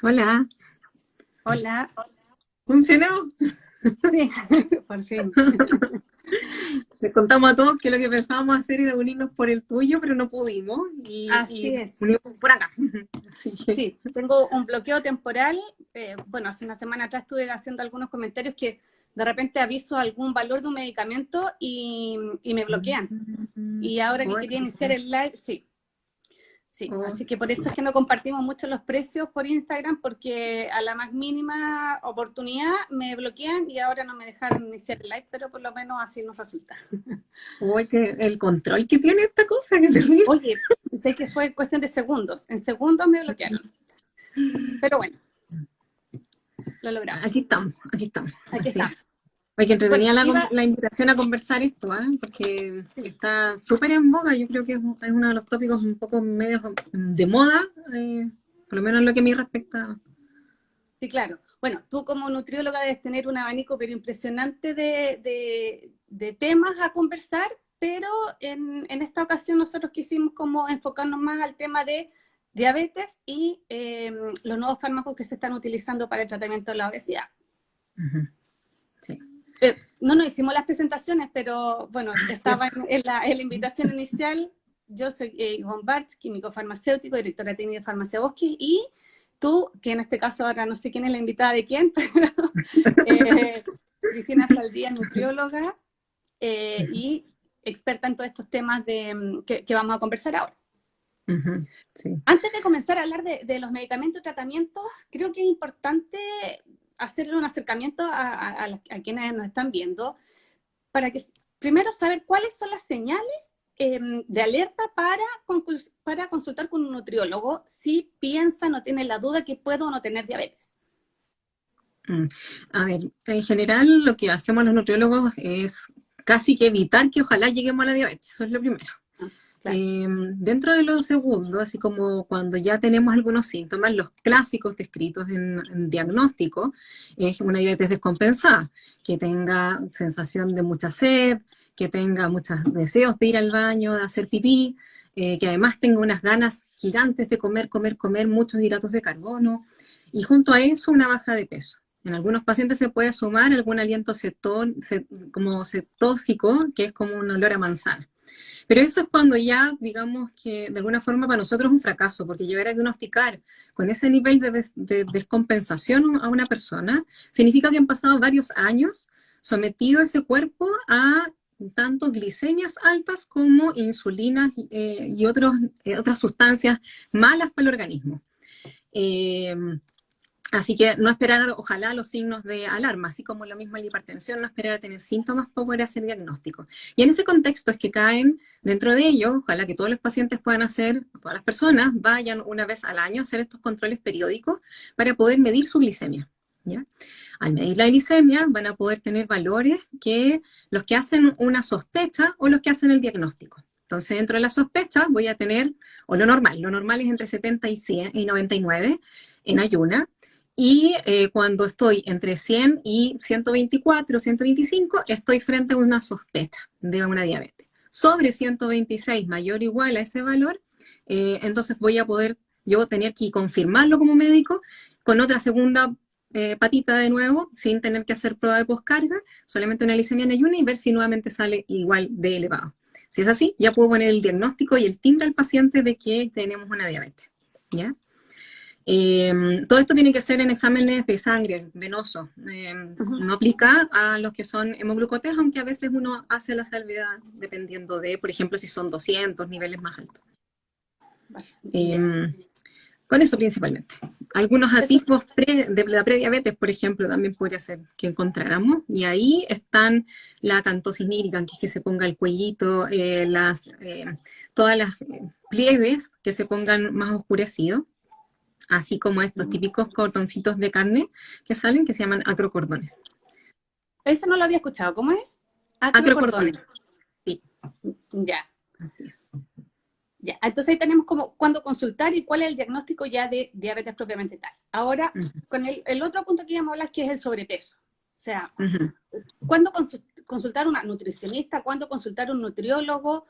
Hola, Hola, ¿funcionó? sí, por fin. Les contamos a todos que lo que pensábamos hacer era unirnos por el tuyo, pero no pudimos y Así nos es. unimos por acá. Así que, Sí, tengo un bloqueo temporal. Bueno, hace una semana atrás estuve haciendo algunos comentarios que de repente aviso algún valor de un medicamento y me bloquean. Y ahora que quería iniciar bueno, el live, sí, sí. oh, Así que por eso es que no compartimos mucho los precios por Instagram, porque a la más mínima oportunidad me bloquean y ahora no me dejaron iniciar el live, pero por lo menos así nos resulta. oh, el control que tiene esta cosa, qué terrible. Oye, sé que fue cuestión de segundos. En segundos me bloquearon. Pero bueno, lo logramos. Aquí estamos, Aquí así estamos. es. Oye, que Bueno, entretenía iba, la invitación a conversar esto, ¿ah? Porque sí, está súper en boga, yo creo que es uno de los tópicos un poco medio de moda, por lo menos en lo que a mí respecta. sí, claro. Bueno, tú como nutrióloga debes tener un abanico pero impresionante de temas a conversar, pero en esta ocasión nosotros quisimos como enfocarnos más al tema de diabetes y los nuevos fármacos que se están utilizando para el tratamiento de la obesidad. Ujú, sí. No nos hicimos las presentaciones, pero bueno, Sí. estaba en la invitación inicial. Yo soy Ivonne Bartz, químico farmacéutico, directora técnica de Farmacia Bosque, y tú, que en este caso ahora no sé quién es la invitada de quién, pero Cristina Saldía, nutrióloga y experta en todos estos temas que vamos a conversar ahora. Ujú, sí. Antes de comenzar a hablar de los medicamentos y tratamientos, creo que es importante hacerle un acercamiento a quienes nos están viendo para que primero saber cuáles son las señales de alerta para consultar con un nutriólogo si piensan o tienen la duda que puedo o no tener diabetes. Mm. A ver, en general lo que hacemos los nutriólogos es casi que evitar que ojalá lleguemos a la diabetes, eso es lo primero. Ah, claro. Dentro de lo segundo, así como cuando ya tenemos algunos síntomas, los clásicos descritos en diagnóstico, es una diabetes descompensada, que tenga sensación de mucha sed, que tenga muchos deseos de ir al baño, de hacer pipí, que además tenga unas ganas gigantes de comer, comer, comer muchos hidratos de carbono, y junto a eso una baja de peso. En algunos pacientes se puede sumar algún aliento como cetóxico, que es como un olor a manzana. Pero eso es cuando ya, digamos que de alguna forma para nosotros es un fracaso, porque llegar a diagnosticar con ese nivel de descompensación a una persona significa que han pasado varios años sometido ese cuerpo a tanto glicemias altas como insulinas y otras sustancias malas para el organismo. Eh, Así que no esperar, ojalá, los signos de alarma, así como lo mismo en la hipertensión, no esperar a tener síntomas para poder hacer diagnóstico. Y en ese contexto es que caen dentro de ello, ojalá que todos los pacientes puedan hacer, todas las personas vayan una vez al año a hacer estos controles periódicos para poder medir su glicemia. ¿Ya? Al medir la glicemia van a poder tener valores que los que hacen una sospecha o los que hacen el diagnóstico. Entonces, dentro de la sospecha voy a tener, o lo normal es entre 70 y 100 y 99 en ayuna, y cuando estoy entre 100 y 124, 125, estoy frente a una sospecha de una diabetes. Sobre 126, mayor o igual a ese valor, entonces voy a poder yo tener que confirmarlo como médico con otra segunda patita de nuevo, sin tener que hacer prueba de poscarga, solamente una glicemia en ayuno y ver si nuevamente sale igual de elevado. Si es así, ya puedo poner el diagnóstico y el timbre al paciente de que tenemos una diabetes. ¿Ya? Todo esto tiene que ser en exámenes de sangre, venoso. Ujú. No aplica a los que son hemoglucotes, aunque a veces uno hace la salvedad dependiendo de, por ejemplo, si son 200 niveles más altos. Vale, ya. Eh, con eso principalmente. Algunos Eso, atisbos de la prediabetes, por ejemplo, también podría ser que encontráramos. Y ahí están la acantosis nírica, que es que se ponga el cuellito, todas las pliegues que se pongan más oscurecidos, así como estos típicos cordoncitos de carne que salen, que se llaman acrocordones. eso no lo había escuchado. ¿Cómo es? Acrocordones, Acrocordones. sí, Ya, así es. ya. Entonces ahí tenemos como cuándo consultar y cuál es el diagnóstico ya de diabetes propiamente tal. Ahora, Ujú, con el otro punto que íbamos a hablar, que es el sobrepeso. O sea, ujú. ¿cuándo consultar a una nutricionista? ¿Cuándo consultar a un nutriólogo?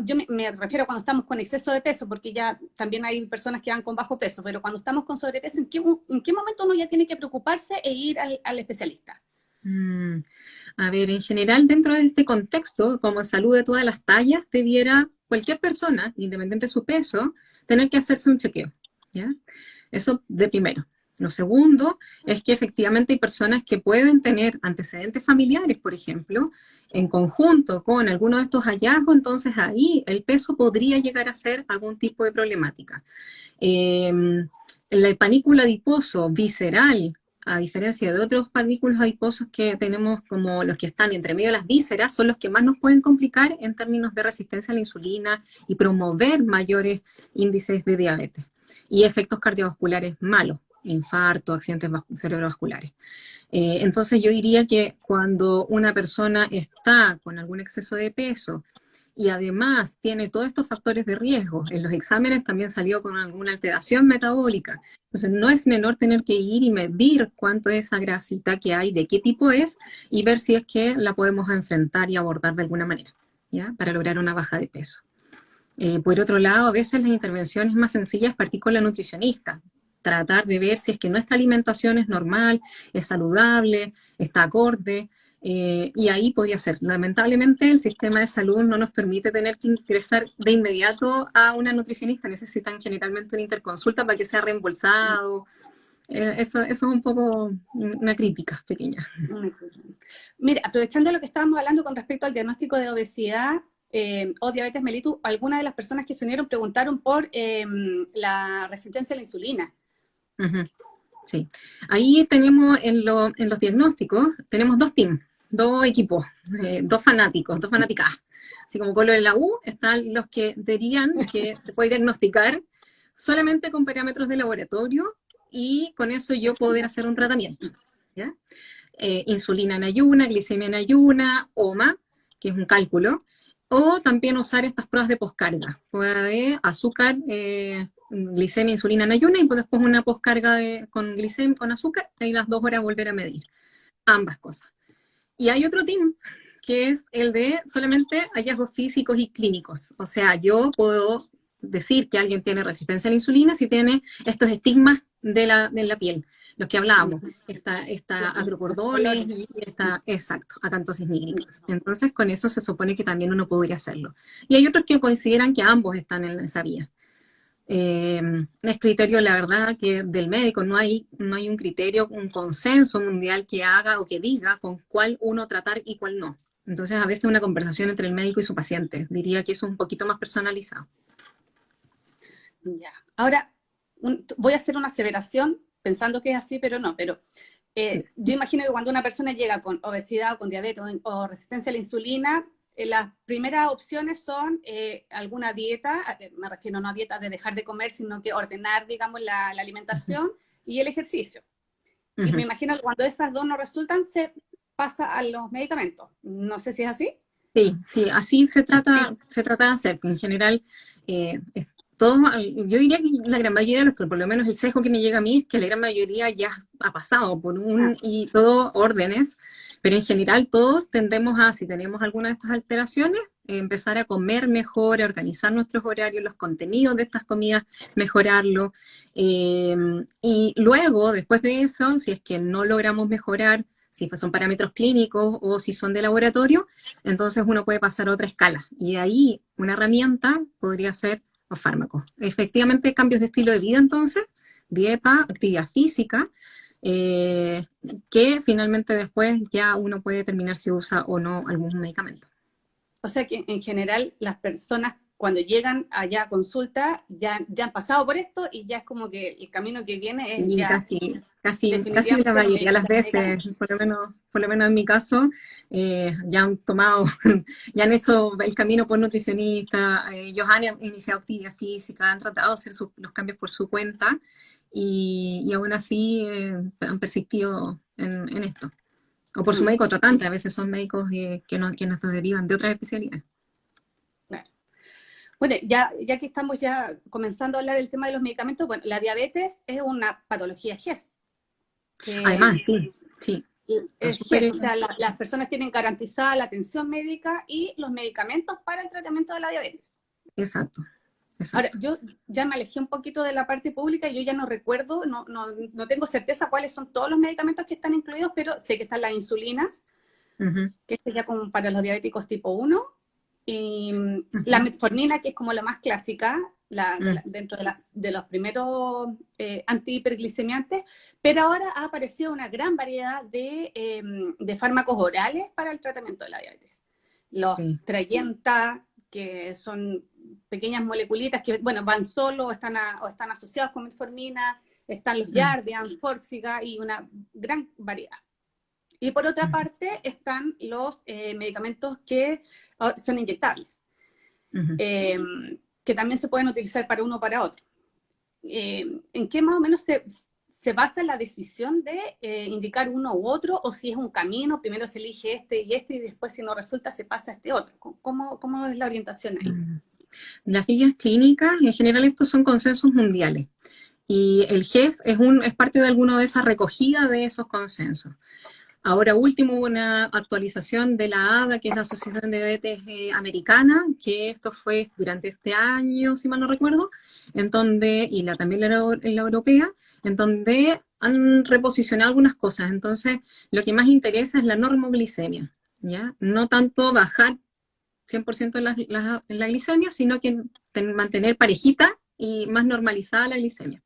yo me refiero a cuando estamos con exceso de peso, porque ya también hay personas que van con bajo peso, pero cuando estamos con sobrepeso, en qué momento uno ya tiene que preocuparse e ir al especialista? Mm, A ver, en general, dentro de este contexto, como salud de todas las tallas, debiera cualquier persona, independiente de su peso, tener que hacerse un chequeo, ¿ya? Eso de primero. Lo segundo es que efectivamente hay personas que pueden tener antecedentes familiares, por ejemplo, en conjunto con alguno de estos hallazgos, entonces ahí el peso podría llegar a ser algún tipo de problemática. Eh, el panículo adiposo visceral, a diferencia de otros panículos adiposos que tenemos como los que están entre medio de las vísceras, son los que más nos pueden complicar en términos de resistencia a la insulina y promover mayores índices de diabetes y efectos cardiovasculares malos, infarto, accidentes cerebrovasculares. Entonces yo diría que cuando una persona está con algún exceso de peso y además tiene todos estos factores de riesgo. En los exámenes también salió con alguna alteración metabólica. Entonces, no es menor tener que ir y medir cuánto es esa grasita que hay, de qué tipo es, y ver si es que la podemos enfrentar y abordar de alguna manera, ¿ya? Para lograr una baja de peso. Por otro lado, a veces las intervenciones más sencillas es partir con la nutricionista, tratar de ver si es que nuestra alimentación es normal, es saludable, está acorde, y ahí podría ser. Lamentablemente el sistema de salud no nos permite tener que ingresar de inmediato a una nutricionista, necesitan generalmente una interconsulta para que sea reembolsado. Eso es un poco una crítica pequeña. Mira, aprovechando lo que estábamos hablando con respecto al diagnóstico de obesidad o diabetes mellitus, algunas de las personas que se unieron preguntaron por la resistencia a la insulina. Uh-huh. Sí, ahí tenemos en los diagnósticos, tenemos dos teams, dos equipos, dos fanáticos, dos fanáticas. Así como con lo de la U, están los que dirían que se puede diagnosticar solamente con parámetros de laboratorio y con eso yo poder hacer un tratamiento, ¿ya? Insulina en ayuna, glicemia en ayuna, OMA, que es un cálculo, o también usar estas pruebas de poscarga, prueba de azúcar, glicemia, insulina en ayuna, y después una poscarga con glicemia, con azúcar, y las 2 horas volver a medir. Ambas cosas. Y hay otro team, que es el de solamente hallazgos físicos y clínicos. O sea, yo puedo decir que alguien tiene resistencia a la insulina si tiene estos estigmas de la piel, los que hablábamos, esta acrocordones y esta, exacto, acantosis nigricans. Entonces, con eso se supone que también uno podría hacerlo. Y hay otros que consideran que ambos están en esa vía. Es criterio, la verdad, que del médico no hay un criterio, un consenso mundial que haga o que diga con cuál uno tratar y cuál no. Entonces, a veces una conversación entre el médico y su paciente. Diría que eso es un poquito más personalizado. Ya. Ahora, voy a hacer una aseveración pensando que es así, pero no. Pero yo imagino que cuando una persona llega con obesidad o con diabetes o resistencia a la insulina, las primeras opciones son alguna dieta, me refiero no a dieta de dejar de comer, sino que ordenar, digamos, la alimentación y el ejercicio. Y me imagino que cuando esas dos no resultan, se pasa a los medicamentos. No sé si es así. Sí, así se trata de hacer. En general, todos, yo diría que la gran mayoría de los que, por lo menos el sesgo que me llega a mí, es que la gran mayoría ya ha pasado por y todo órdenes, pero en general todos tendemos a, si tenemos alguna de estas alteraciones, empezar a comer mejor, a organizar nuestros horarios, los contenidos de estas comidas, mejorarlo. Y luego, después de eso, si es que no logramos mejorar, si son parámetros clínicos o si son de laboratorio, entonces uno puede pasar a otra escala. Y ahí una herramienta podría ser los fármacos. Efectivamente, cambios de estilo de vida, entonces, dieta, actividad física, que finalmente después ya uno puede determinar si usa o no algún medicamento. O sea que en general las personas cuando llegan allá a consulta ya han pasado por esto y ya es como que el camino que viene es Y ya casi la mayoría de las veces, por lo menos en mi caso, ya han tomado, ya han hecho el camino por nutricionista, ellos han iniciado actividad física, han tratado de hacer los cambios por su cuenta y aún así han persistido en esto. O por su médico tratante, a veces son médicos que nos derivan de otras especialidades. Claro. Bueno, ya que estamos ya comenzando a hablar del tema de los medicamentos, bueno, la diabetes es una patología GES. Además, sí. Está El súper... GES, o sea, las personas tienen garantizada la atención médica y los medicamentos para el tratamiento de la diabetes. Exacto, Ahora, exacto. yo ya me alejé un poquito de la parte pública, yo ya no recuerdo, no tengo certeza cuáles son todos los medicamentos que están incluidos, pero sé que están las insulinas, Ujú, que es ya como para los diabéticos tipo 1, y la ujú, metformina, que es como la más clásica, mm, dentro de los primeros antihiperglicemiantes, pero ahora ha aparecido una gran variedad de fármacos orales para el tratamiento de la diabetes. Los sí, Trayenta, que son pequeñas moleculitas que, bueno, van solo o están asociados con metformina, están los mm, Jardiance, Forxiga y una gran variedad. Y por otra ujú, parte están los medicamentos que son inyectables, ujú. eh, que también se pueden utilizar para uno o para otro. ¿En qué más o menos se basa la decisión de indicar uno u otro, o si es un camino, primero se elige y después si no resulta se pasa a este otro? ¿Cómo es la orientación ahí? Mm. Las guías clínicas, en general, estos son consensos mundiales. Y el GES es parte de alguna de esas recogidas de esos consensos. Ahora último hubo una actualización de la ADA, que es la Asociación de Diabetes Americana, que esto fue durante este año, si mal no recuerdo, en donde, y también la europea, en donde han reposicionado algunas cosas. Entonces, lo que más interesa es la normoglicemia, ¿ya? No tanto bajar 100% la glicemia, sino que mantener parejita y más normalizada la glicemia.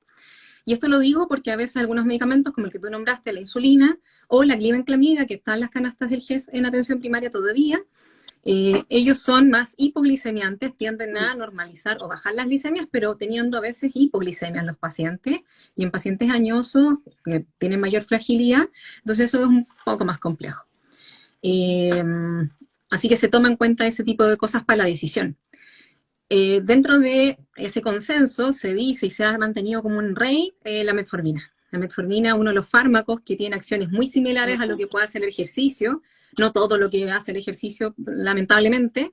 Y esto lo digo porque a veces algunos medicamentos, como el que tú nombraste, la insulina o la glibenclamida, que están en las canastas del GES en atención primaria todavía, ellos son más hipoglicemiantes, tienden a normalizar o bajar las glicemias, pero teniendo a veces hipoglicemia en los pacientes y en pacientes añosos que tienen mayor fragilidad, entonces eso es un poco más complejo. Eh, Así que se toma en cuenta ese tipo de cosas para la decisión. Dentro de ese consenso se dice y se ha mantenido como un rey la metformina. La metformina es uno de los fármacos que tiene acciones muy similares a lo que puede hacer el ejercicio, no todo lo que hace el ejercicio, lamentablemente,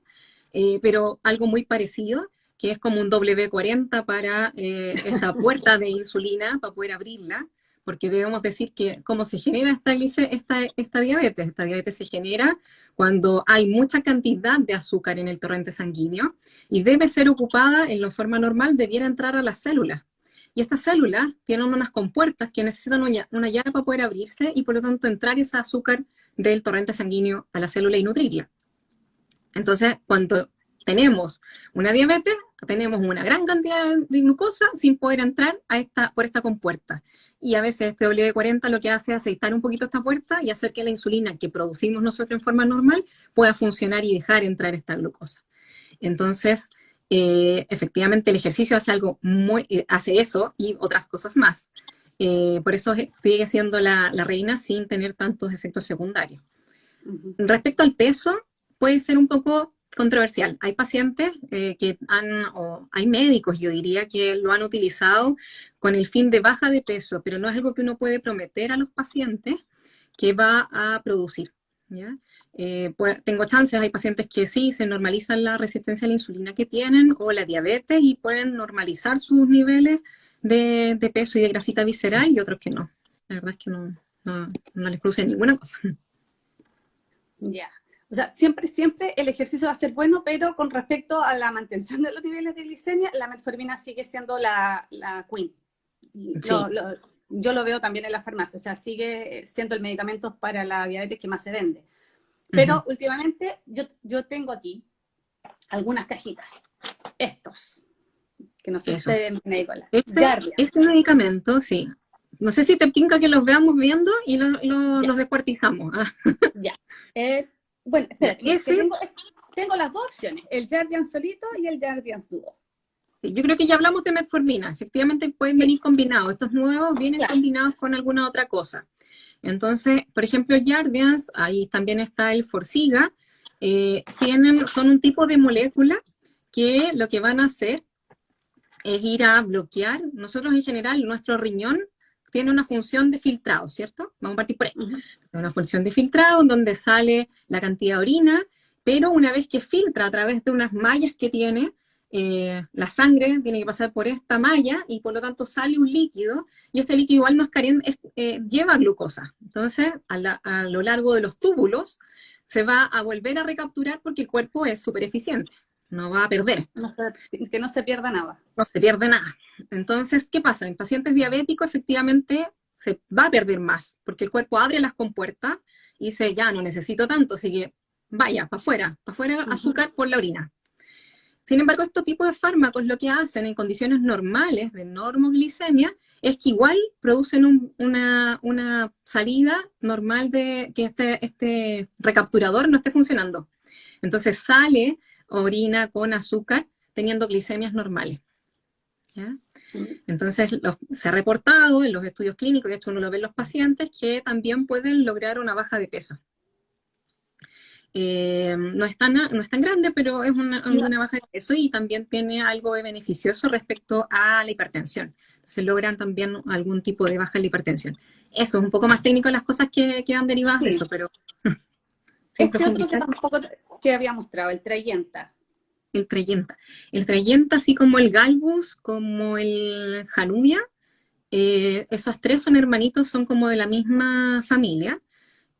pero algo muy parecido, que es como un W40 para esta puerta de insulina, para poder abrirla, porque debemos decir que cómo se genera esta diabetes. Esta diabetes se genera cuando hay mucha cantidad de azúcar en el torrente sanguíneo y debe ser ocupada en la forma normal, debiera entrar a las células. Y estas células tienen unas compuertas que necesitan una llave para poder abrirse y por lo tanto entrar ese azúcar del torrente sanguíneo a la célula y nutrirla. Entonces, cuando tenemos una diabetes, tenemos una gran cantidad de glucosa sin poder entrar por esta compuerta. Y a veces este W40 lo que hace es aceitar un poquito esta puerta y hacer que la insulina que producimos nosotros en forma normal pueda funcionar y dejar entrar esta glucosa. Entonces, efectivamente el ejercicio hace eso y otras cosas más. Por eso sigue siendo la reina sin tener tantos efectos secundarios. Uh-huh. Respecto al peso, puede ser un poco controversial. Hay pacientes o hay médicos, yo diría, que lo han utilizado con el fin de baja de peso, pero no es algo que uno puede prometer a los pacientes que va a producir. ¿Ya? Tengo chances, hay pacientes que sí se normalizan la resistencia a la insulina que tienen o la diabetes y pueden normalizar sus niveles de peso y de grasita visceral y otros que no. La verdad es que no les produce ninguna cosa. Ya. O sea, siempre el ejercicio va a ser bueno, pero con respecto a la mantención de los niveles de glicemia, la metformina sigue siendo la queen. Sí. Yo lo veo también en la farmacia, o sea, sigue siendo el medicamento para la diabetes que más se vende. Uh-huh. Pero últimamente yo tengo aquí algunas cajitas. Estos, que no sé si Esos. se ven, Nicolás. Jardian. Este medicamento, sí. No sé si te pinca que los veamos viendo y Ya, los descuartizamos. Ah, ya. Bueno, ya. espérate, que tengo las dos opciones, el Jardian solito y el Jardian Duo. Yo creo que ya hablamos de metformina. Efectivamente pueden Sí, venir combinados. Estos nuevos vienen claro. combinados con alguna otra cosa. Entonces, por ejemplo, Jardians, ahí también está el Forxiga, son un tipo de molécula que lo que van a hacer es ir a bloquear. Nosotros en general, nuestro riñón tiene una función de filtrado, ¿cierto? Vamos a partir por ahí. Uh-huh. Una función de filtrado en donde sale la cantidad de orina, pero una vez que filtra a través de unas mallas que tiene, la sangre tiene que pasar por esta malla y por lo tanto sale un líquido, y este líquido igual no es caliente, lleva glucosa. Entonces, a lo largo de los túbulos, se va a volver a recapturar porque el cuerpo es súper eficiente, no va a perder esto. Que no se pierda nada. No se pierde nada. Entonces, ¿qué pasa? En pacientes diabéticos efectivamente se va a perder más, porque el cuerpo abre las compuertas y dice, ya no necesito tanto, así que vaya, para afuera azúcar por la orina. Sin embargo, estos tipos de fármacos lo que hacen en condiciones normales de normoglicemia es que igual producen una salida normal de que este recapturador no esté funcionando. Entonces sale orina con azúcar teniendo glicemias normales. ¿Ya? Entonces se ha reportado en los estudios clínicos, de hecho uno lo ve en los pacientes, que también pueden lograr una baja de peso. No es tan grande, pero es una baja de peso y también tiene algo de beneficioso respecto a la hipertensión. Entonces logran también algún tipo de baja en la hipertensión. Eso es un poco más técnico las cosas que quedan derivadas de eso, pero sin profundizar. Otro que tampoco que había mostrado, el Trayenta. El Trayenta, así como el Galbus, como el Januvia, esos tres son hermanitos, son como de la misma familia.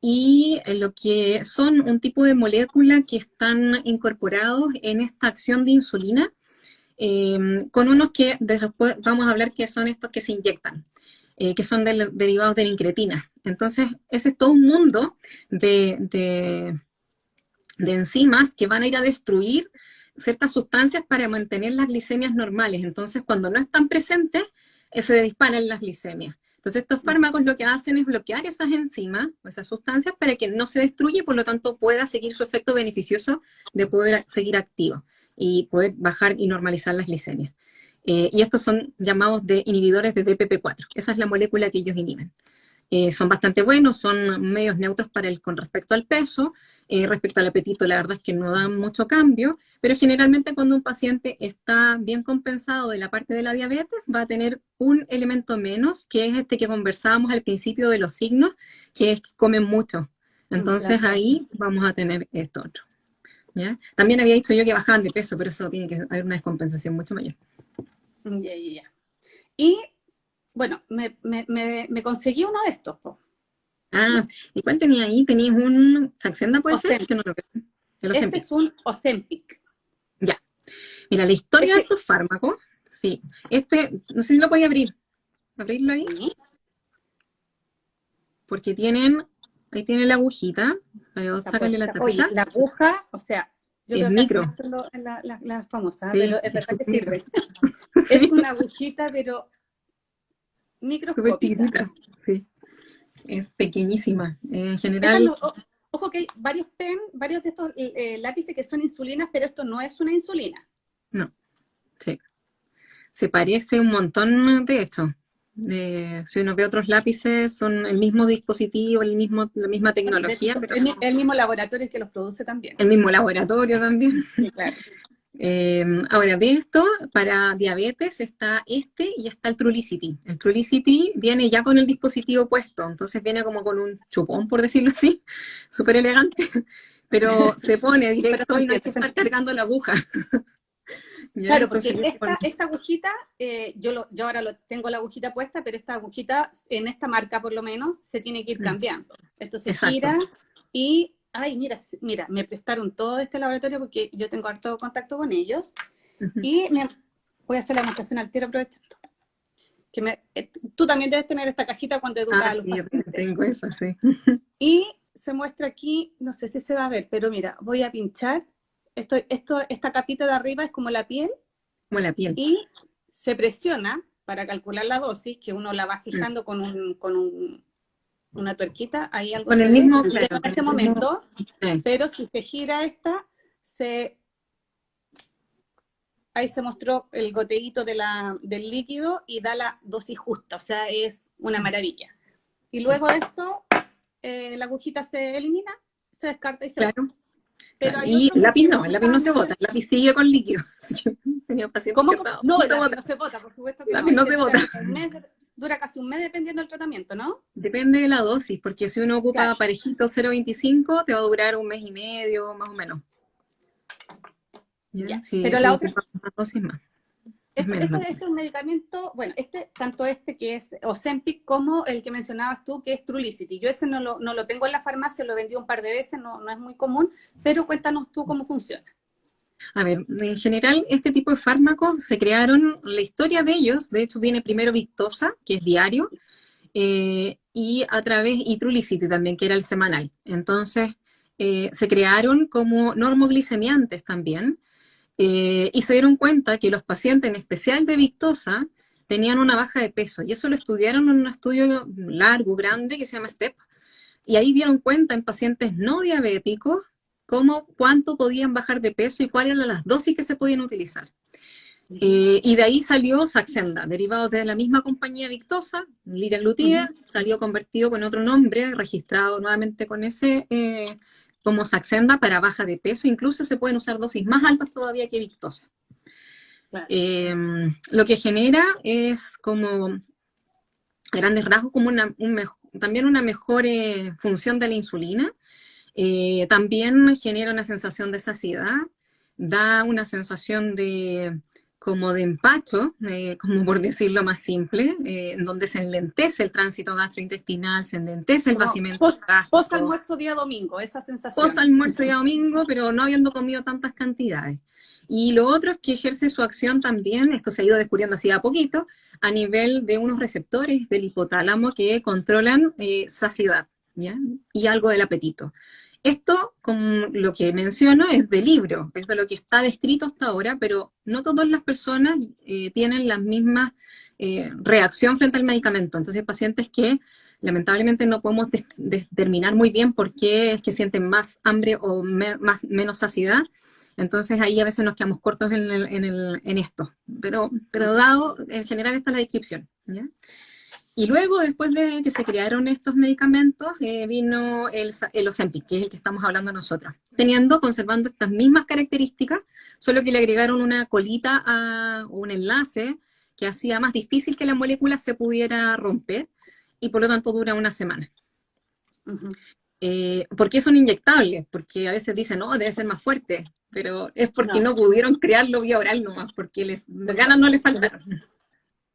Y lo que son un tipo de molécula que están incorporados en esta acción de insulina, con unos que después vamos a hablar que son estos que se inyectan, que son derivados de la incretina. Entonces, ese es todo un mundo de enzimas que van a ir a destruir ciertas sustancias para mantener las glicemias normales. Entonces, cuando no están presentes, se disparan las glicemias. Entonces, estos fármacos lo que hacen es bloquear esas enzimas, esas sustancias, para que no se destruya y por lo tanto pueda seguir su efecto beneficioso de poder seguir activo y poder bajar y normalizar las glicemias. Y estos son llamados de inhibidores de DPP4. Esa es la molécula que ellos inhiben. Son bastante buenos, son medios neutros con respecto al peso, respecto al apetito la verdad es que no dan mucho cambio, pero generalmente cuando un paciente está bien compensado de la parte de la diabetes va a tener un elemento menos, que es este que conversábamos al principio de los signos, que es que comen mucho. Entonces ahí vamos a tener esto otro. ¿Ya? También había dicho yo que bajaban de peso, pero eso tiene que haber una descompensación mucho mayor. Y bueno, me conseguí uno de estos. ¿Y cuál tenía ahí? ¿Tenías un Saxenda, puede ser? Que no lo veo. Este es un Ozempic. Ya. Mira, la historia de estos fármacos, sí. No sé si lo podía abrir. ¿Abrirlo ahí? Sí. Porque ahí tiene la agujita, pero sácale la tapita. Oye, la aguja, o sea, yo es micro. En la famosa, sí, pero es verdad que sirve. Sí. Es una agujita, pero microscópica. Sí. Es pequeñísima. En general. Ojo que hay varios de estos lápices que son insulinas, pero esto no es una insulina. No. Sí. Se parece un montón, de hecho. Si uno ve otros lápices, son el mismo dispositivo, la misma tecnología. Pero el mismo laboratorio que los produce también. El mismo laboratorio también. Sí, claro. Ahora, de esto, para diabetes está y está el Trulicity. El Trulicity viene ya con el dispositivo puesto, entonces viene como con un chupón, por decirlo así, súper elegante, pero se pone directo y no hay que estar cargando la aguja. Claro, porque esta agujita, yo ahora tengo la agujita puesta, pero esta agujita, en esta marca por lo menos, se tiene que ir cambiando. Esto se gira y... Ay, mira, me prestaron todo este laboratorio porque yo tengo harto contacto con ellos. Y voy a hacer la demostración al tiro aprovechando. Tú también debes tener esta cajita cuando educas a los pacientes. Tengo esa, sí. Y se muestra aquí, no sé si se va a ver, pero mira, voy a pinchar. Esta capita de arriba es como la piel. Como la piel. Y se presiona para calcular la dosis, que uno la va fijando con una tuerquita, ahí algo con el mismo, claro, en este momento, pero si se gira ahí se mostró el goteíto del líquido y da la dosis justa, o sea, es una maravilla. Y luego de esto, la agujita se elimina, se descarta y se claro. Pero y el lápiz no se bota, el lápiz sigue con líquido. ¿Cómo? No, el lápiz no se bota, por supuesto que el lápiz no se bota. Dura casi un mes dependiendo del tratamiento, ¿no? Depende de la dosis, porque si uno ocupa parejito 0,25, te va a durar un mes y medio, más o menos. ¿ya? Ya. Si Pero la otra, ocupamos una dosis más, es menos la este es un medicamento, bueno, tanto este que es Ozempic como el que mencionabas tú, que es Trulicity. Yo ese no lo tengo en la farmacia, lo vendí un par de veces, no es muy común, pero cuéntanos tú cómo funciona. A ver, en general, este tipo de fármacos se crearon, la historia de ellos, de hecho, viene primero Victoza, que es diario, y Trulicity también, que era el semanal. Entonces, se crearon como normoglicemiantes también, y se dieron cuenta que los pacientes, en especial de Victoza, tenían una baja de peso, y eso lo estudiaron en un estudio largo, grande, que se llama STEP, y ahí dieron cuenta en pacientes no diabéticos cuánto podían bajar de peso y cuáles eran las dosis que se podían utilizar. Y de ahí salió Saxenda, derivado de la misma compañía Victoza, liraglutida, salió convertido con otro nombre, registrado nuevamente con ese, como Saxenda para baja de peso, incluso se pueden usar dosis más altas todavía que Victoza. Claro. Lo que genera es como, a grandes rasgos, como también una mejor función de la insulina. También genera una sensación de saciedad, da una sensación de como de empacho, como por decirlo más simple, en donde se enlentece el tránsito gastrointestinal, se enlentece el Como vaciamiento post gástrico, almuerzo día domingo, esa post sensación. almuerzo y domingo, pero no habiendo comido tantas cantidades. Y lo otro es que ejerce su acción también, esto se ha ido descubriendo así a poquito, a nivel de unos receptores del hipotálamo que controlan saciedad, ¿ya? Y algo del apetito. Esto, como lo que menciono, es de libro, es de lo que está descrito hasta ahora, pero no todas las personas tienen la misma reacción frente al medicamento. Entonces, hay pacientes que lamentablemente no podemos determinar muy bien por qué es que sienten más hambre o menos saciedad. Entonces ahí a veces nos quedamos cortos en esto. Pero dado, en general, esta es la descripción, ¿ya? Y luego, después de que se crearon estos medicamentos, vino el Ozempic, que es el que estamos hablando nosotros, conservando estas mismas características, solo que le agregaron una colita o un enlace que hacía más difícil que la molécula se pudiera romper, y por lo tanto dura una semana. ¿Por qué son inyectables? Porque a veces dicen, no, debe ser más fuerte, pero es porque no pudieron crearlo vía oral nomás, porque ganas no les faltaron.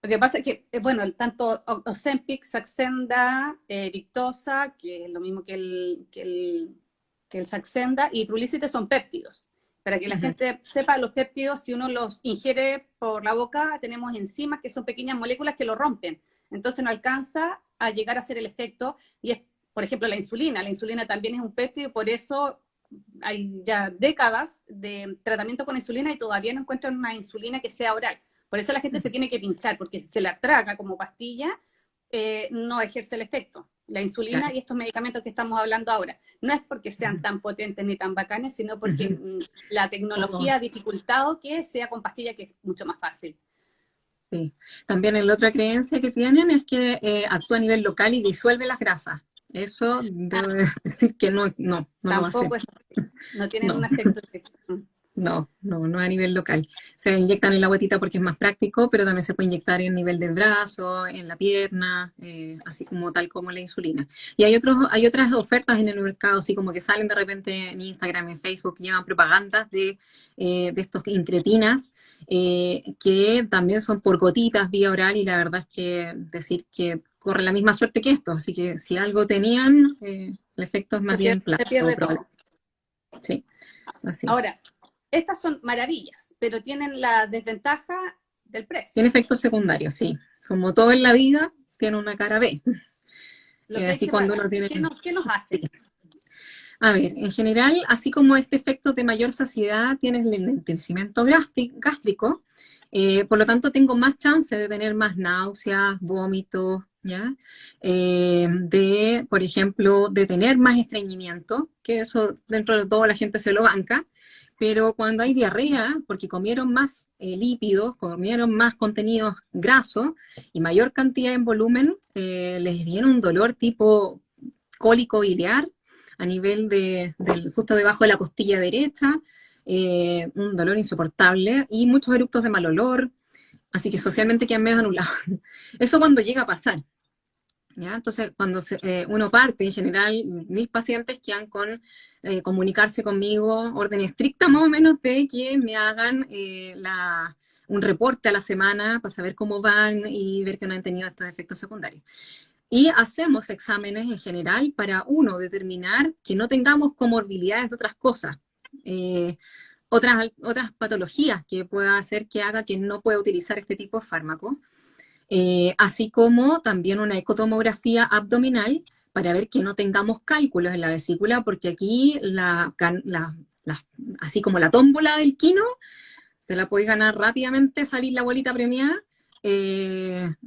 Lo que pasa es que, bueno, tanto Ozempic, Saxenda, Victoza, que es lo mismo que el Saxenda, y Trulicity son péptidos. Para que la gente sepa, los péptidos, si uno los ingiere por la boca, tenemos enzimas que son pequeñas moléculas que lo rompen. Entonces no alcanza a llegar a hacer el efecto. Y es, por ejemplo, la insulina. La insulina también es un péptido y por eso hay ya décadas de tratamiento con insulina y todavía no encuentran una insulina que sea oral. Por eso la gente se tiene que pinchar, porque si se la traga como pastilla, no ejerce el efecto. La insulina y estos medicamentos que estamos hablando ahora. No es porque sean tan potentes ni tan bacanes, sino porque la tecnología ha dificultado que sea con pastilla, que es mucho más fácil. Sí. También la otra creencia que tienen es que actúa a nivel local y disuelve las grasas. Eso debo decir que no lo hace. Tampoco es así. No tienen un No. efecto. No a nivel local. Se inyectan en la guatita porque es más práctico, pero también se puede inyectar en nivel del brazo, en la pierna, así como tal como la insulina. Y hay otras ofertas en el mercado, así como que salen de repente en Instagram, en Facebook, llevan propagandas de estos incretinas, que también son por gotitas vía oral, y la verdad es que decir que corre la misma suerte que esto, así que si algo tenían, el efecto es más bien Se pierde todo. Sí, así. Ahora, estas son maravillas, pero tienen la desventaja del precio. Tiene efectos secundarios, sí. Como todo en la vida, tiene una cara B. Así cuando uno tiene... ¿Qué nos hace? Sí. A ver, en general, así como este efecto de mayor saciedad tiene el enlentecimiento gástrico, por lo tanto tengo más chance de tener más náuseas, vómitos, ¿ya? Por ejemplo, de tener más estreñimiento, que eso dentro de todo la gente se lo banca, pero cuando hay diarrea, porque comieron más lípidos, comieron más contenidos grasos y mayor cantidad en volumen, les viene un dolor tipo cólico biliar a nivel justo debajo de la costilla derecha, un dolor insoportable y muchos eructos de mal olor, así que socialmente quedan medio anulados. Eso cuando llega a pasar. ¿ya? Entonces, cuando uno parte, en general, mis pacientes quedan con comunicarse conmigo, orden estricta más o menos de que me hagan un reporte a la semana para saber cómo van y ver que no han tenido estos efectos secundarios. Y hacemos exámenes en general para, uno, determinar que no tengamos comorbilidades de otras cosas. Otras patologías que pueda hacer que haga que no pueda utilizar este tipo de fármaco, así como también una ecotomografía abdominal para ver que no tengamos cálculos en la vesícula, porque aquí, así como la tómbola del quino, se la podéis ganar rápidamente, salir la bolita premiada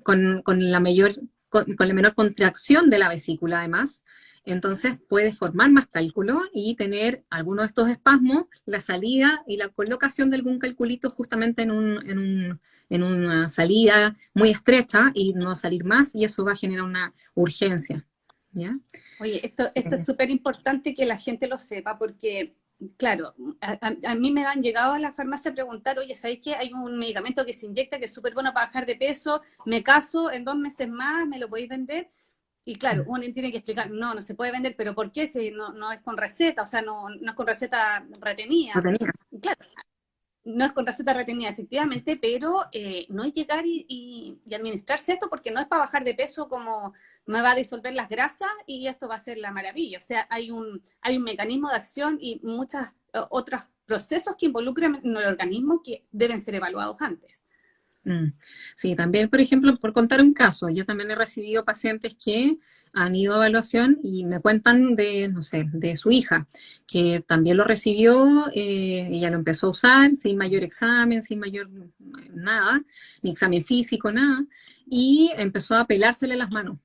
con la menor contracción de la vesícula, además. Entonces puede formar más cálculo y tener algunos de estos espasmos, la salida y la colocación de algún calculito justamente en una salida muy estrecha y no salir más, y eso va a generar una urgencia. ¿Ya? Oye, esto es súper importante que la gente lo sepa porque, claro, a mí me han llegado a la farmacia a preguntar, oye, ¿sabes qué? Hay un medicamento que se inyecta que es súper bueno para bajar de peso, me caso en 2 meses más, ¿me lo podéis vender? Y claro, uno tiene que explicar, no se puede vender, pero ¿por qué? Si no es con receta, o sea, no es con receta Lo retenida. tenía. Claro, no es con receta retenida, efectivamente, pero no es llegar y administrarse esto porque no es para bajar de peso como me va a disolver las grasas y esto va a ser la maravilla. O sea, hay un mecanismo de acción y muchos otros procesos que involucran en el organismo que deben ser evaluados antes. Sí, también, por ejemplo, por contar un caso, yo también he recibido pacientes que han ido a evaluación y me cuentan de, no sé, de su hija, que también lo recibió, ella lo empezó a usar sin mayor examen, sin mayor nada, ni examen físico, nada, y empezó a pelársele las manos.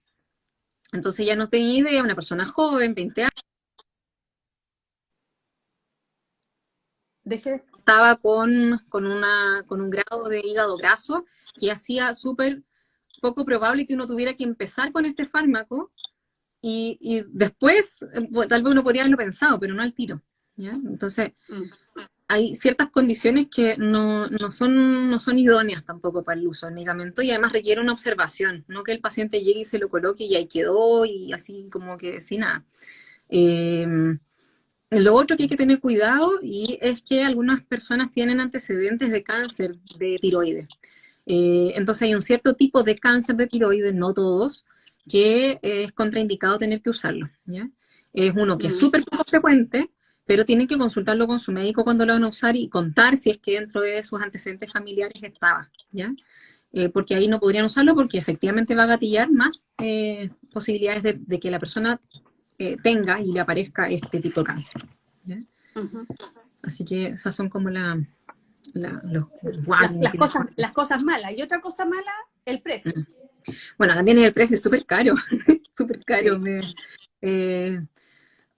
Entonces ya no tenía idea, una persona joven, 20 años, Deje, estaba con un grado de hígado graso que hacía súper poco probable que uno tuviera que empezar con este fármaco y después, tal vez uno podría haberlo pensado, pero no al tiro. ¿Ya? Entonces, mm, hay ciertas condiciones que no son idóneas tampoco para el uso del medicamento y además requiere una observación, no que el paciente llegue y se lo coloque y ahí quedó y así como que sin nada. Eh, lo otro que hay que tener cuidado y es que algunas personas tienen antecedentes de cáncer de tiroides. Entonces hay un cierto tipo de cáncer de tiroides, no todos, que es contraindicado tener que usarlo. ¿Ya? Es uno que es mm. súper poco frecuente, pero tienen que consultarlo con su médico cuando lo van a usar y contar si es que dentro de sus antecedentes familiares estaba. ¿Ya? Porque ahí no podrían usarlo porque efectivamente va a gatillar más posibilidades de que la persona tenga y le aparezca este tipo de cáncer. ¿Ya? Ujú. Así que esas son como los warnings. Las cosas malas. Y otra cosa mala, el precio. Bueno, también el precio es súper caro, súper caro. Sí.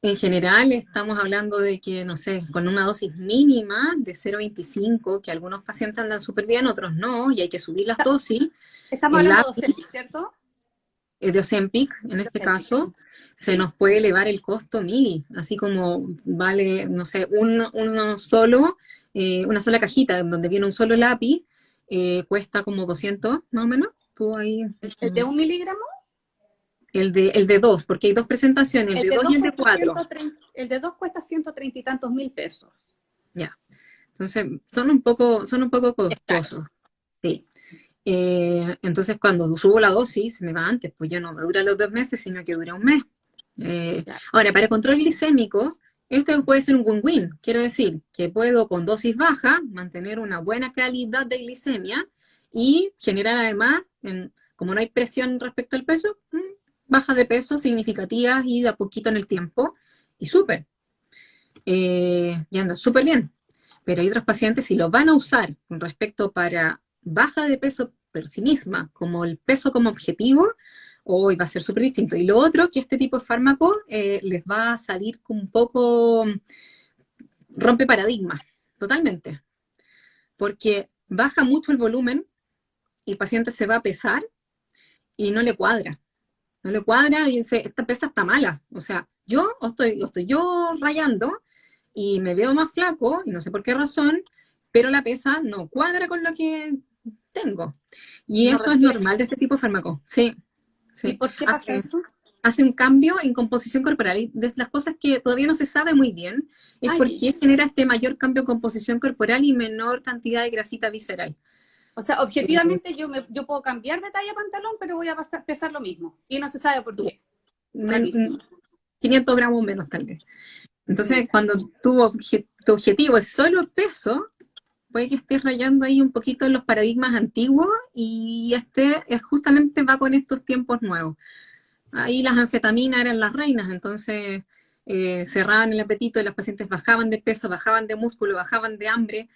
En general estamos hablando de que, no sé, con una dosis mínima de 0,25, que algunos pacientes andan súper bien, otros no, y hay que subir las dosis. Estamos El hablando de lápiz Ozempic, ¿cierto? de Ozempic, en De este Ozempic. caso, se Sí. nos puede elevar el costo 1.000, así como vale, no sé, una sola cajita en donde viene un solo lápiz, cuesta como 200, más o menos. Tú ahí, El de 1 miligramo, el de 2, porque hay dos presentaciones, el el de de 2 y 2 el de cuesta 4. 130, el de 2 cuesta 130 y tantos mil pesos. Ya. Entonces, son un poco Es caro. costosos. Sí. Entonces, cuando subo la dosis, se me va antes, pues ya no me dura los 2 meses, sino que dura un mes. Claro. Ahora, para control glicémico, este puede ser un win-win. Quiero decir que puedo con dosis baja mantener una buena calidad de glicemia y generar además, como no hay presión respecto al peso, bajas de peso significativas y de a poquito en el tiempo. Y súper. Y anda súper bien. Pero hay otros pacientes, si lo van a usar con respecto para baja de peso por sí misma, como el peso como objetivo, hoy va a ser súper distinto. Y lo otro, que este tipo de fármaco les va a salir un poco, rompe paradigmas, totalmente. Porque baja mucho el volumen y el paciente se va a pesar y no le cuadra. No le cuadra y dice, esta pesa está mala. O sea, yo estoy yo rayando y me veo más flaco, y no sé por qué razón, pero la pesa no cuadra con lo que tengo. Y No eso es refleja. normal de este tipo de fármacos. Sí, ¿Y Sí. por qué pasa eso? Hace un cambio en composición corporal. Y de las cosas que todavía no se sabe muy bien es por Ay, qué genera este mayor cambio en composición corporal y menor cantidad de grasita visceral. o sea, Eh, objetivamente yo puedo cambiar de talla pantalón, pero voy a pesar lo mismo. Y no se sabe por qué. Rarísimo. 500 gramos menos tal vez. Entonces, Ya. cuando tu objetivo es solo peso, puede que estés rayando ahí un poquito en los paradigmas antiguos y este es justamente va con estos tiempos nuevos. Ahí las anfetaminas eran las reinas, entonces cerraban el apetito y las pacientes bajaban de peso, bajaban de músculo, bajaban de hambre,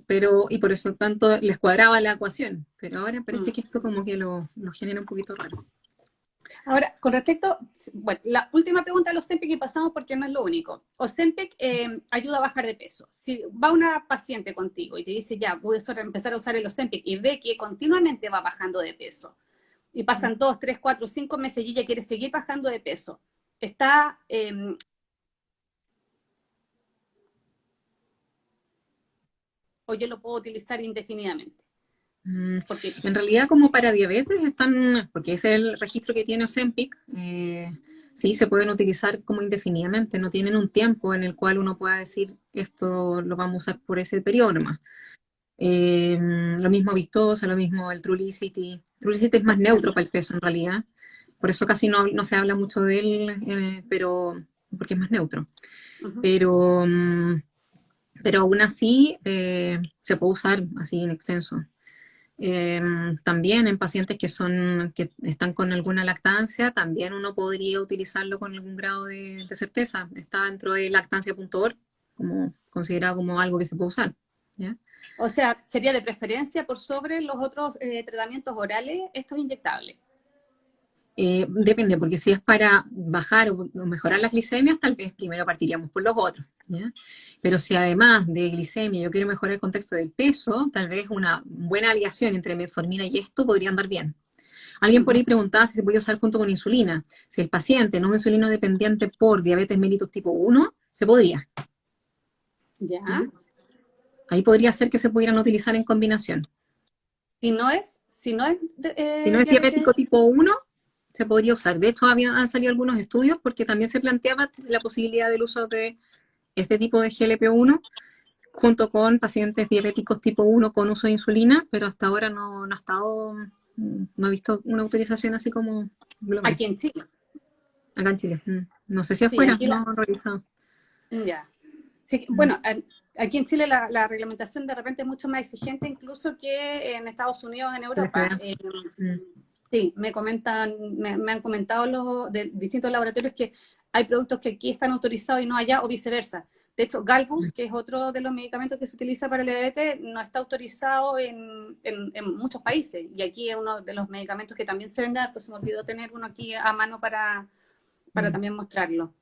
pero y por eso tanto les cuadraba la ecuación. Pero ahora Mm. parece que esto como que lo genera un poquito raro. Ahora, con respecto, bueno, la última pregunta de los Ozempic y pasamos porque no es lo único. Ozempic ayuda a bajar de peso. Si va una paciente contigo y te dice, ya, voy a empezar a usar el Ozempic y ve que continuamente va bajando de peso, y pasan 2, 3, 4, 5 meses y ella quiere seguir bajando de peso, está, o yo lo puedo utilizar indefinidamente. Porque, En realidad, como para diabetes, están, porque ese es el registro que tiene Ozempic, sí, se pueden utilizar como indefinidamente, no tienen un tiempo en el cual uno pueda decir esto lo vamos a usar por ese periodo nomás. Lo mismo Victoza, lo mismo el Trulicity. Trulicity es más neutro para el peso en realidad, por eso casi no se habla mucho de él, pero porque es más neutro. uh-huh. Pero, pero aún así se puede usar así en extenso. También en pacientes que están con alguna lactancia, también uno podría utilizarlo con algún grado de certeza. Está dentro de lactancia.org como considerado como algo que se puede usar. ¿Ya? O sea, sería de preferencia por sobre los otros tratamientos orales, estos inyectables. Depende, porque si es para bajar o mejorar las glicemias, tal vez primero partiríamos por los otros. ¿Ya? Pero si además de glicemia yo quiero mejorar el contexto del peso, tal vez una buena aliación entre metformina y esto podría andar bien. Alguien por Uh-huh. ahí preguntaba si se podía usar junto con insulina. Si el paciente no es insulino dependiente por diabetes mellitus tipo 1, se podría. Ya. ¿Ya? Ahí podría ser que se pudieran utilizar en combinación. Si no es Si no es diabetes, diabético tipo 1, se podría usar. De hecho, han salido algunos estudios porque también se planteaba la posibilidad del uso de este tipo de GLP-1 junto con pacientes diabéticos tipo 1 con uso de insulina, pero hasta ahora no ha estado, no he visto una utilización así como global. aquí en Chile. Acá en Chile. No sé si Sí, afuera, aquí no he revisado. ya. Sí, Mm. bueno, aquí en Chile la reglamentación de repente es mucho más exigente incluso que en Estados Unidos, en Europa. FDA. Mm. Sí, me han comentado los de distintos laboratorios que hay productos que aquí están autorizados y no allá, o viceversa. De hecho, Galbus, que es otro de los medicamentos que se utiliza para el diabetes, no está autorizado en muchos países. Y aquí es uno de los medicamentos que también se vende harto. Se me olvidó tener uno aquí a mano para Mm. también mostrarlo.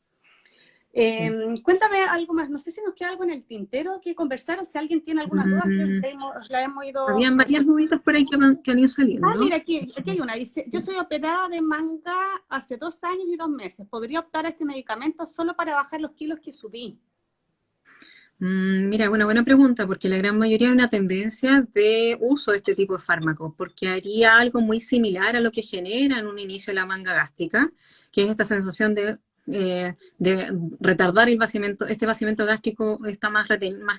Sí. Cuéntame algo más. No sé si nos queda algo en el tintero que conversar o si alguien tiene algunas dudas. Creo Mm. que la hemos ido Habían varias resolviendo. duditas por ahí que han ido Ah, saliendo. mira, aquí hay una. Dice, yo soy operada de manga hace 2 años y 2 meses. ¿Podría optar a este medicamento solo para bajar los kilos que subí? Mira, una buena pregunta, porque la gran mayoría hay una tendencia de uso de este tipo de fármacos, porque haría algo muy similar a lo que genera en un inicio la manga gástrica, que es esta sensación de retardar el vaciamiento. Este vaciamiento gástrico está más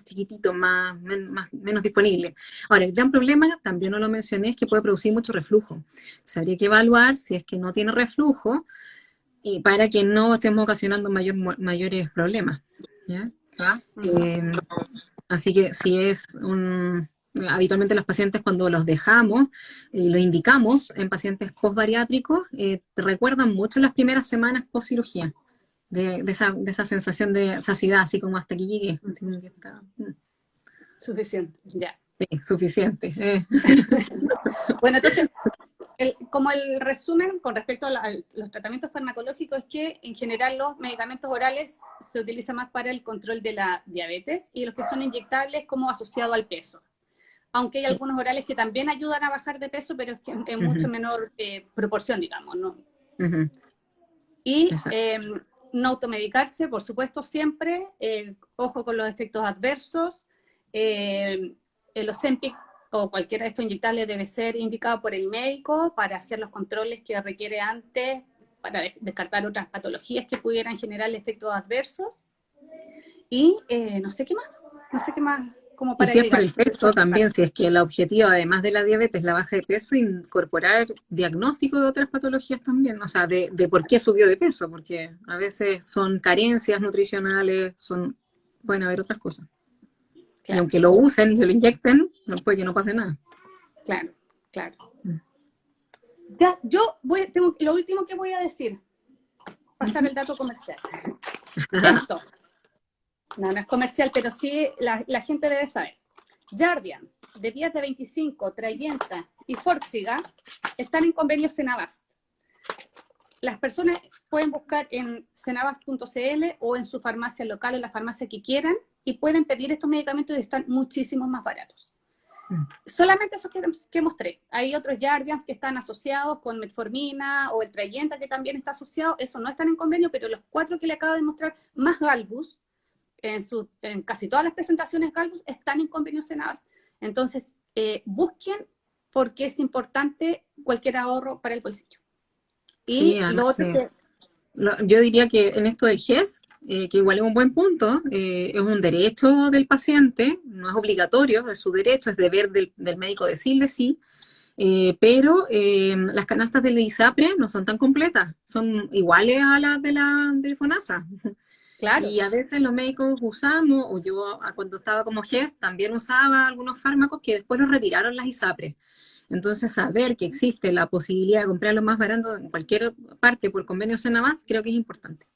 chiquitito, menos disponible. Ahora, el gran problema, también no lo mencioné, es que puede producir mucho reflujo. Entonces, habría que evaluar si es que no tiene reflujo y para que no estemos ocasionando mayores problemas. ¿Ya? Ujú. Eh, Así que si es habitualmente los pacientes cuando los dejamos y lo indicamos en pacientes postbariátricos, recuerdan mucho las primeras semanas post cirugía, de esa sensación de saciedad, así como hasta aquí llegué. Así como que Suficiente, ya. sí, suficiente. Bueno, entonces, como el resumen con respecto a los tratamientos farmacológicos es que en general los medicamentos orales se utilizan más para el control de la diabetes y los que son inyectables como asociado al peso. Aunque hay Sí. algunos orales que también ayudan a bajar de peso, pero es que en mucho Ujú, menor proporción, digamos, ¿no? ujú, Y exacto. no automedicarse, por supuesto, siempre. Ojo con los efectos adversos. El Ozempic o cualquiera de estos inyectables debe ser indicado por el médico para hacer los controles que requiere antes, para descartar otras patologías que pudieran generar efectos adversos. Y no sé qué más, como Y para si es por agregar. el peso también, si es que el objetivo, además de la diabetes, la baja de peso, incorporar diagnóstico de otras patologías también, o sea, de por qué subió de peso, porque a veces son carencias nutricionales, pueden haber otras cosas. Y Claro, aunque lo usen y se lo inyecten, no puede que no pase nada. claro, claro. Ya, tengo lo último que voy a decir, pasar el dato comercial. Esto, no es comercial, pero sí la gente debe saber. Jardiance, de vías de 25, Trayenta y Forxiga están en convenio Senabast. Las personas pueden buscar en senabast.cl o en su farmacia local o la farmacia que quieran y pueden pedir estos medicamentos y están muchísimo más baratos. Solamente esos que mostré. Hay otros Jardiance que están asociados con metformina o el Trayenta que también está asociado. Esos no están en convenio, pero los 4 que le acabo de mostrar, más Galbus, en casi todas las presentaciones Galbus, están en convenio Senabast. Entonces, busquen porque es importante cualquier ahorro para el bolsillo. Y Sí, lo otro que... yo diría que en esto del GES, que igual es un buen punto, es un derecho del paciente, no es obligatorio, es su derecho, es deber del médico decirle sí, pero las canastas del ISAPRE no son tan completas, son iguales a las de FONASA. Claro, Y a veces los médicos usamos, o yo cuando estaba como GES también usaba algunos fármacos que después los retiraron las ISAPRES. Entonces, saber que existe la posibilidad de comprarlo más barato en cualquier parte por convenio Senabast, creo que es importante.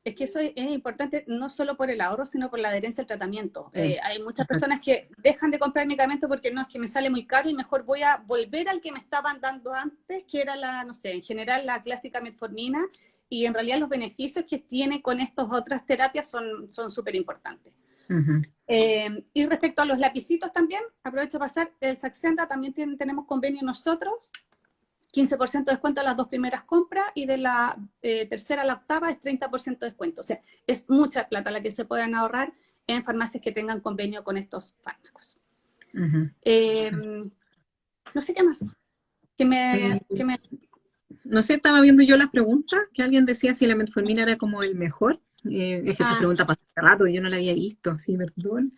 es que eso es importante no solo por el ahorro, sino por la adherencia al tratamiento. Hay muchas Exacto. personas que dejan de comprar medicamentos porque no, es que me sale muy caro y mejor voy a volver al que me estaban dando antes, que era no sé, en general la clásica metformina, y en realidad los beneficios que tiene con estas otras terapias son súper importantes. Uh-huh. Y respecto a los lapicitos también, aprovecho a pasar, el Saxenda también tenemos convenio nosotros, 15% de descuento a las 2 primeras compras y de la tercera a la octava es 30% de descuento. O sea, es mucha plata la que se pueden ahorrar en farmacias que tengan convenio con estos fármacos. Uh-huh. No sé qué más. No sé, estaba viendo yo las preguntas, que alguien decía si la metformina era como el mejor. Es que esta pregunta pasó hace rato, yo no la había visto, sí, perdón.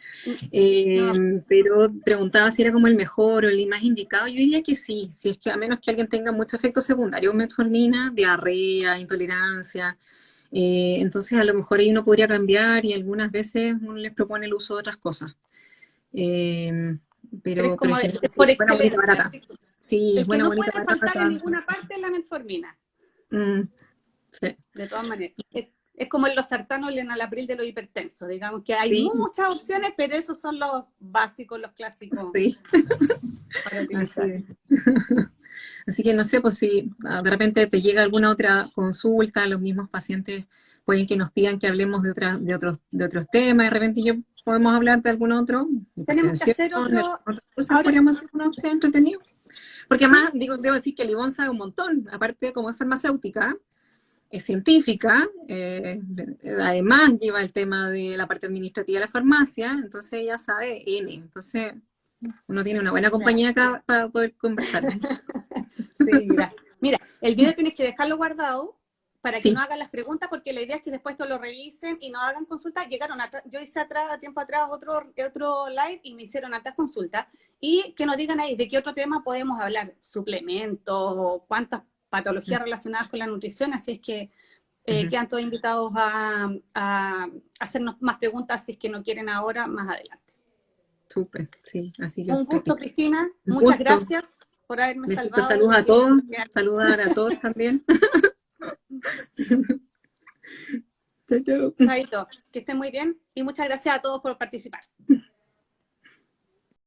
No. Pero preguntaba si era como el mejor o el más indicado. Yo diría que sí, si es que a menos que alguien tenga mucho efecto secundario, metformina, diarrea, intolerancia. Entonces a lo mejor ahí uno podría cambiar y algunas veces uno les propone el uso de otras cosas. Pero Pero en es general sí, por es buena, bonita, excelencia. barata. Sí, es El que buena, no bonita, puede faltar en barata. ninguna parte es la metformina. Sí. De todas maneras. Es como el losartano y el enalapril de los hipertensos. Digamos que hay Sí, muchas opciones, pero esos son los básicos, los clásicos sí, para así utilizar. es. Así que no sé, pues si de repente te llega alguna otra consulta, los mismos pacientes pueden que nos pidan que hablemos de otros temas, de repente yo podemos hablar de algún otro, Tenemos que hipertensión, hacer otro. otras cosas, Ahora, podríamos hacer una opción entretenida. Porque sí, además, debo decir que Livón sabe un montón, aparte de como es farmacéutica, es científica, además lleva el tema de la parte administrativa de la farmacia, entonces ella sabe N, entonces uno tiene una buena compañía acá para poder conversar. sí, gracias. Mira, el video tienes que dejarlo guardado para que no Sí. hagan las preguntas, porque la idea es que después lo revisen y no hagan consultas. Yo hice tiempo atrás, otro live y me hicieron altas consultas. Y que nos digan ahí de qué otro tema podemos hablar, suplementos o cuántas patologías relacionadas con la nutrición. Así es que quedan todos invitados a hacernos más preguntas si es que no quieren ahora, más adelante. Súper, sí, así que Un gusto, Cristina. un Muchas gusto. gracias por haberme Besitos, salvado saludos del a todos, tiempo. saludar a todos también. Chao, chao. Chaito, que estén muy bien y muchas gracias a todos por participar.